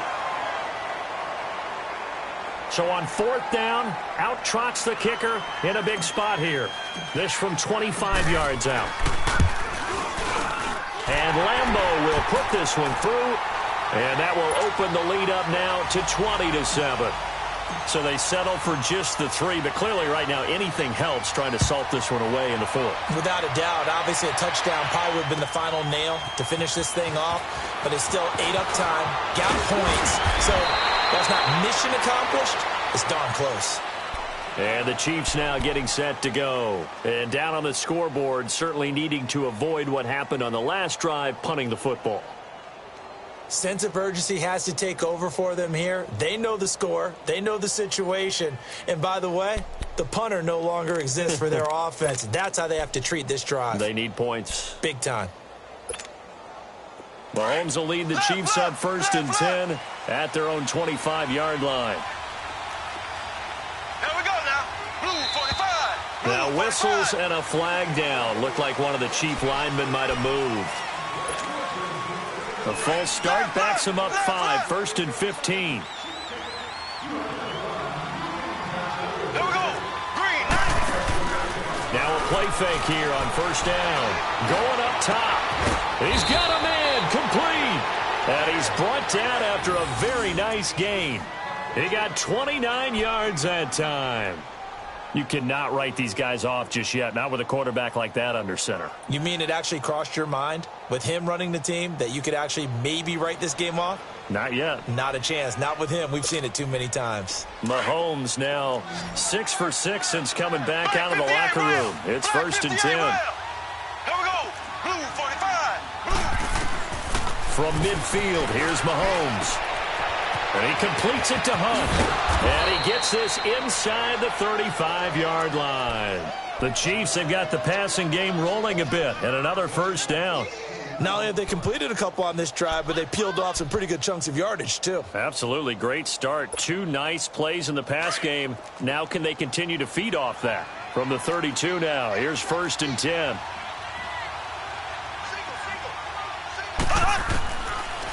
So on 4th down, out trots the kicker in a big spot here. This from 25 yards out. And Lambeau will put this one through, and that will open the lead up now to 20-7. So they settle for just the 3, but clearly right now anything helps trying to salt this one away in the 4th. Without a doubt, obviously a touchdown probably would have been the final nail to finish this thing off, but it's still 8 up time, got points, so that's not mission accomplished, it's darn close. And the Chiefs now getting set to go. And down on the scoreboard, certainly needing to avoid what happened on the last drive, punting the football. Sense of urgency has to take over for them here. They know the score. They know the situation. And by the way, the punter no longer exists for their offense. That's how they have to treat this drive. They need points. Big time. Mahomes will lead the Chiefs up 1st and 10 at their own 25-yard line. Now whistles and a flag down. Looked like one of the Chief linemen might have moved. A false start backs him up 5. 1st and 15. Here we go. Green. Now a play fake here on 1st down. Going up top. He's got a man complete. And he's brought down after a very nice gain. He got 29 yards that time. You cannot write these guys off just yet, not with a quarterback like that under center. You mean it actually crossed your mind with him running the team that you could actually maybe write this game off? Not yet. Not a chance. Not with him. We've seen it too many times. Mahomes now 6 for 6 since coming back out of the locker room. It's 1st and 10. Here we go. Blue 45. From midfield, here's Mahomes. And he completes it to Hunt. And he gets this inside the 35-yard line. The Chiefs have got the passing game rolling a bit. And another 1st down. Not only have they completed a couple on this drive, but they peeled off some pretty good chunks of yardage, too. Absolutely. Great start. 2 nice plays in the pass game. Now can they continue to feed off that? From the 32 now. Here's 1st and 10.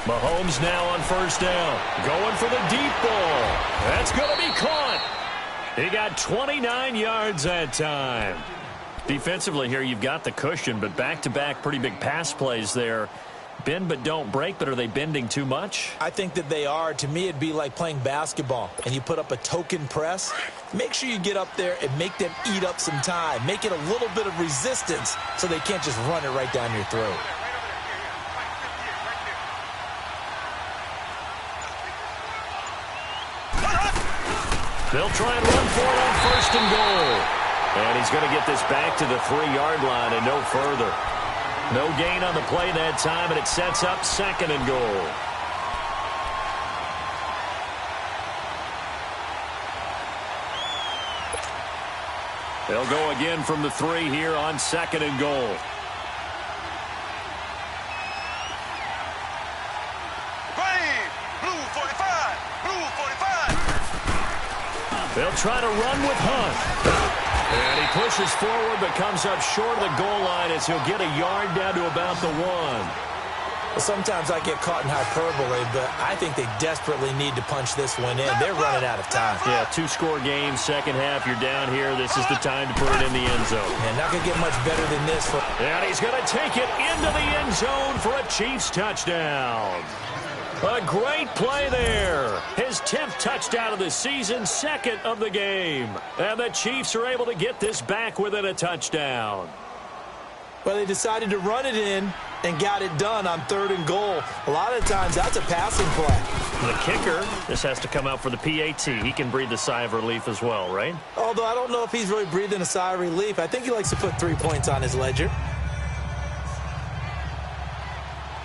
Mahomes now on 1st down. Going for the deep ball. That's going to be caught. He got 29 yards that time. Defensively here, you've got the cushion, but back-to-back pretty big pass plays there. Bend but don't break, but are they bending too much? I think that they are. To me, it'd be like playing basketball, and you put up a token press. Make sure you get up there and make them eat up some time. Make it a little bit of resistance so they can't just run it right down your throat. They'll try and run for it on 1st and goal. And he's going to get this back to the 3-yard line and no further. No gain on the play that time, and it sets up 2nd and goal. They'll go again from the 3 here on 2nd and goal. They'll try to run with Hunt. And he pushes forward but comes up short of the goal line as he'll get a yard down to about the 1. Well, sometimes I get caught in hyperbole, but I think they desperately need to punch this one in. They're running out of time. Yeah, 2-score game, second half, you're down here. This is the time to put it in the end zone. And not going to get much better than this. And he's going to take it into the end zone for a Chiefs touchdown. A great play there. His 10th touchdown of the season, second of the game. And the Chiefs are able to get this back within a touchdown. Well, they decided to run it in and got it done on 3rd and goal. A lot of times, that's a passing play. The kicker, this has to come out for the PAT. He can breathe a sigh of relief as well, right? Although I don't know if he's really breathing a sigh of relief. I think he likes to put 3 points on his ledger.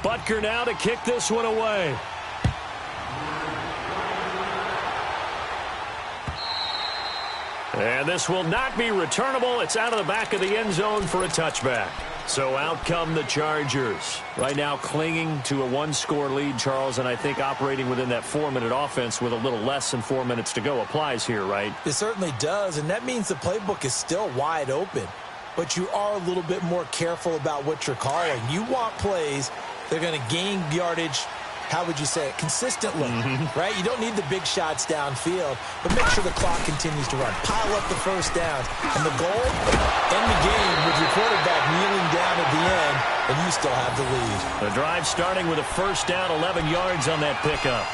Butker now to kick this one away. And this will not be returnable. It's out of the back of the end zone for a touchback. So out come the Chargers. Right now clinging to a 1-score lead, Charles, and I think operating within that 4-minute offense with a little less than 4 minutes to go applies here, right? It certainly does, and that means the playbook is still wide open. But you are a little bit more careful about what you're calling. You want plays that are going to gain yardage, how would you say it, consistently, right? You don't need the big shots downfield, but make sure the clock continues to run. Pile up the first downs. And the goal, end the game with your quarterback kneeling down at the end, and you still have the lead. The drive starting with a first down, 11 yards on that pickup.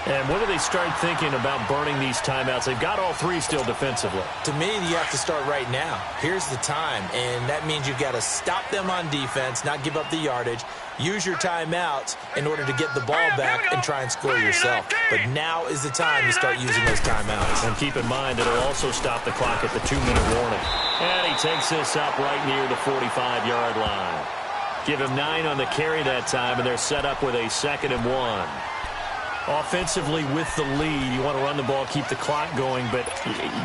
And when do they start thinking about burning these timeouts? They've got all 3 still defensively. To me, you have to start right now. Here's the time, and that means you've got to stop them on defense, not give up the yardage, use your timeouts in order to get the ball back and try and score yourself. But now is the time to start using those timeouts. And keep in mind, it'll also stop the clock at the 2-minute warning. And he takes this up right near the 45-yard line. Give him 9 on the carry that time, and they're set up with a 2nd and 1. Offensively with the lead, you want to run the ball, keep the clock going, but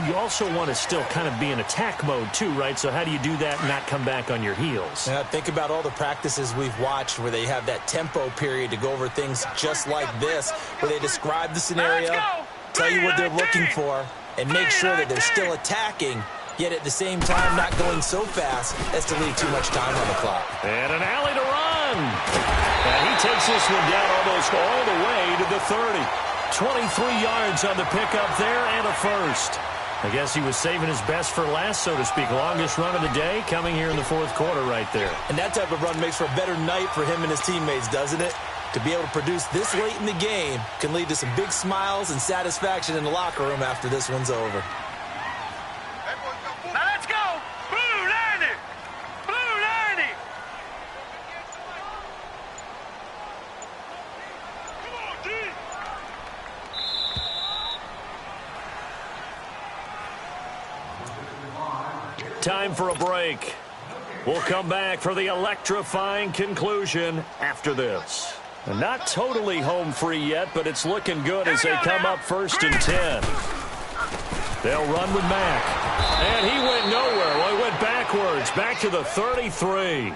you also want to still kind of be in attack mode too, right? So how do you do that and not come back on your heels? Think about all the practices we've watched where they have that tempo period to go over things just like this, where they describe the scenario, tell you what they're looking for, and make sure that they're still attacking, yet at the same time not going so fast as to leave too much time on the clock. And an alley to run. And he takes this one down almost all the way to the 30. 23 yards on the pickup there and a first. I guess he was saving his best for last, so to speak. Longest run of the day coming here in the 4th quarter right there. And that type of run makes for a better night for him and his teammates, doesn't it? To be able to produce this late in the game can lead to some big smiles and satisfaction in the locker room after this one's over. Now let's go! Blue 90! Blue 90! Come on, D! Time for a break. We'll come back for the electrifying conclusion after this. And not totally home free yet, but it's looking good as they come up 1st and 10. They'll run with Mack. And he went nowhere. Well, he went backwards, back to the 33.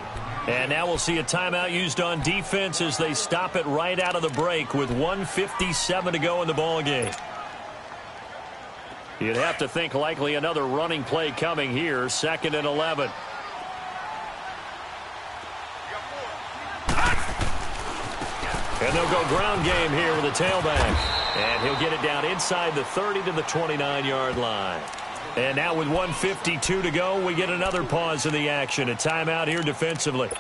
And now we'll see a timeout used on defense as they stop it right out of the break with 1:57 to go in the ballgame. You'd have to think likely another running play coming here, 2nd and 11. And they'll go ground game here with a tailback. And he'll get it down inside the 30 to the 29-yard line. And now with 1:52 to go, we get another pause in the action. A timeout here defensively.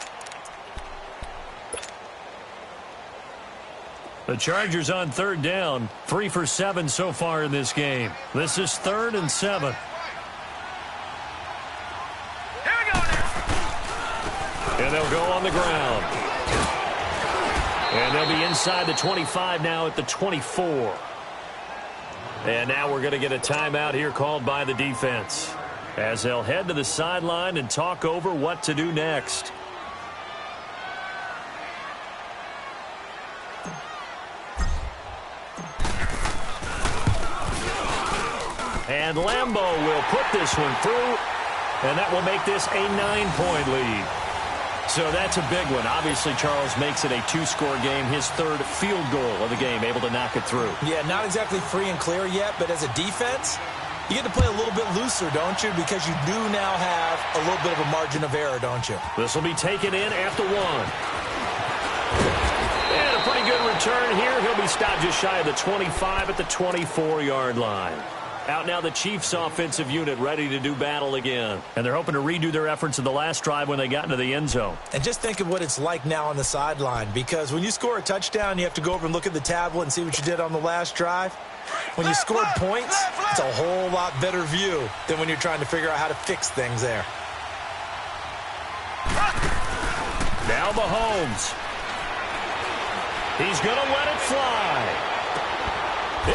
The Chargers on 3rd down, 3 for 7 so far in this game. This is 3rd and 7. Here we go now. And they'll go on the ground. And they'll be inside the 25 now at the 24. And now we're going to get a timeout here called by the defense as they'll head to the sideline and talk over what to do next. And Lambeau will put this one through, and that will make this a 9-point lead. So that's a big one. Obviously, Charles makes it a 2-score game, his 3rd field goal of the game, able to knock it through. Yeah, not exactly free and clear yet, but as a defense, You get to play a little bit looser, don't you? Because you do now have a little bit of a margin of error, don't you? This will be taken in after 1. And a pretty good return here. He'll be stopped just shy of the 25 at the 24-yard line. Out now the Chiefs offensive unit ready to do battle again. And they're hoping to redo their efforts in the last drive when they got into the end zone. And just think of what it's like now on the sideline, because when you score a touchdown, you have to go over and look at the tablet and see what you did on the last drive. When you scored points, it's a whole lot better view than when you're trying to figure out how to fix things there. Now Mahomes. He's going to let it fly.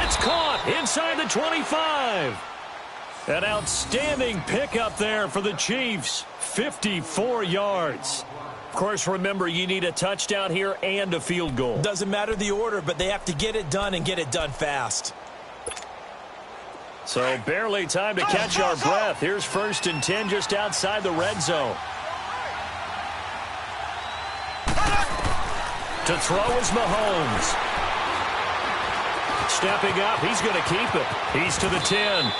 It's caught inside the 25. An outstanding pickup there for the Chiefs. 54 yards. Of course, remember, you need a touchdown here and a field goal. Doesn't matter the order, but they have to get it done and get it done fast. So barely time to catch our breath. Here's 1st and 10 just outside the red zone. To throw is Mahomes. Stepping up, he's going to keep it. He's to the 10.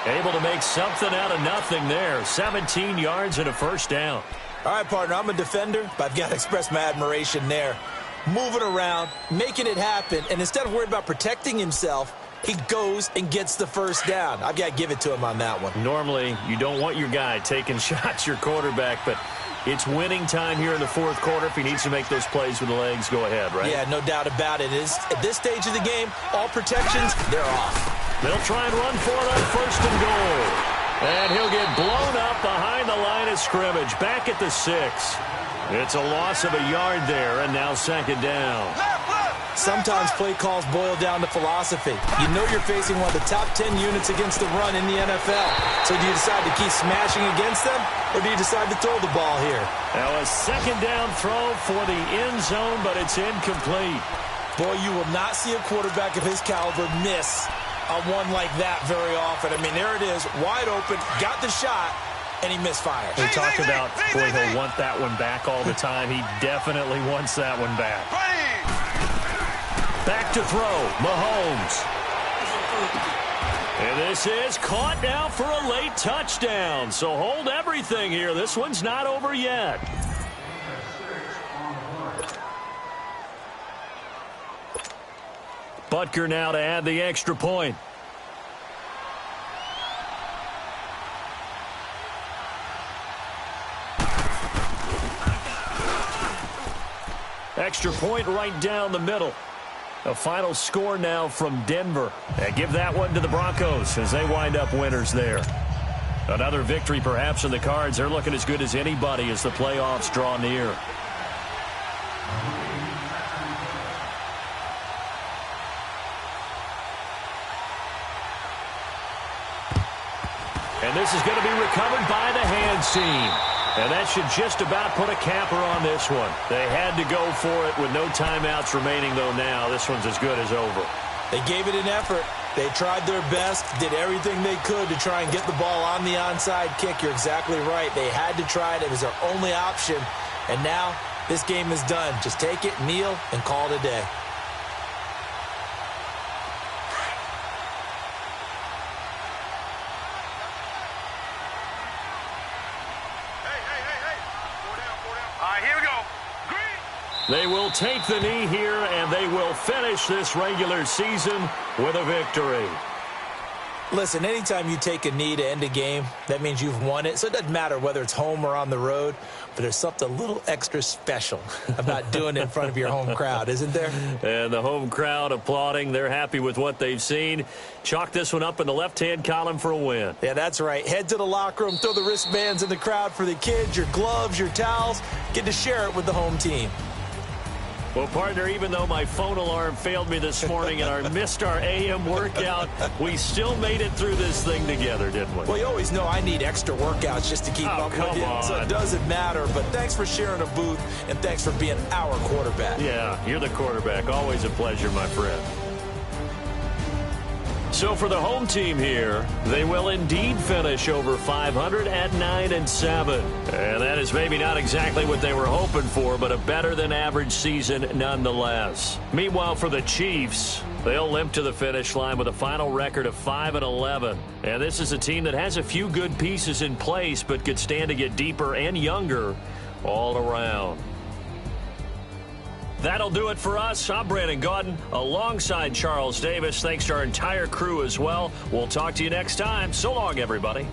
Able to make something out of nothing there. 17 yards and a first down. All right, partner, I'm a defender, but I've got to express my admiration there. Moving around, making it happen, and instead of worried about protecting himself, he goes and gets the first down. I've got to give it to him on that one. Normally, you don't want your guy taking shots, your quarterback, but it's winning time here in the 4th quarter. If he needs to make those plays with the legs, go ahead, right? Yeah, no doubt about it. At this stage of the game, all protections, they're off. They'll try and run for it on 1st and goal. And he'll get blown up behind the line of scrimmage. Back at the 6. It's a loss of a yard there, and now 2nd down. Sometimes play calls boil down to philosophy. You know you're facing one of the top 10 units against the run in the NFL. So do you decide to keep smashing against them, or do you decide to throw the ball here? Now a 2nd down throw for the end zone, but it's incomplete. Boy, you will not see a quarterback of his caliber miss on one like that very often. I mean, there it is, wide open, got the shot, and he misfires. We talk about, boy, he'll want that one back all the time. He definitely wants that one back. Back to throw, Mahomes. And this is caught now for a late touchdown. So hold everything here. This one's not over yet. Butker now to add the extra point. Extra point right down the middle. A final score now from Denver. And give that one to the Broncos as they wind up winners there. Another victory perhaps in the cards. They're looking as good as anybody as the playoffs draw near. And this is going to be recovered by the hands team. And that should just about put a capper on this one. They had to go for it with no timeouts remaining, though now. This one's as good as over. They gave it an effort. They tried their best, did everything they could to try and get the ball on the onside kick. You're exactly right. They had to try it. It was their only option. And now this game is done. Just take it, kneel, and call it a day. They will take the knee here, and they will finish this regular season with a victory. Listen, anytime you take a knee to end a game, that means you've won it. So it doesn't matter whether it's home or on the road, but there's something a little extra special about doing it in front of your home crowd, isn't there? And the home crowd applauding. They're happy with what they've seen. Chalk this one up in the left-hand column for a win. Yeah, that's right. Head to the locker room, throw the wristbands in the crowd for the kids, your gloves, your towels. Get to share it with the home team. Well, partner, even though my phone alarm failed me this morning and I missed our AM workout, we still made it through this thing together, didn't we? Well, you always know I need extra workouts just to keep up with you. So it doesn't matter. But thanks for sharing a booth, and thanks for being our quarterback. Yeah, you're the quarterback. Always a pleasure, my friend. So for the home team here, they will indeed finish over 500 at 9-7. And that is maybe not exactly what they were hoping for, but a better than average season nonetheless. Meanwhile, for the Chiefs, They'll limp to the finish line with a final record of 5-11. And this is a team that has a few good pieces in place, but could stand to get deeper and younger all around. That'll do it for us. I'm Brandon Gaudin alongside Charles Davis. Thanks to our entire crew as well. We'll talk to you next time. So long, everybody.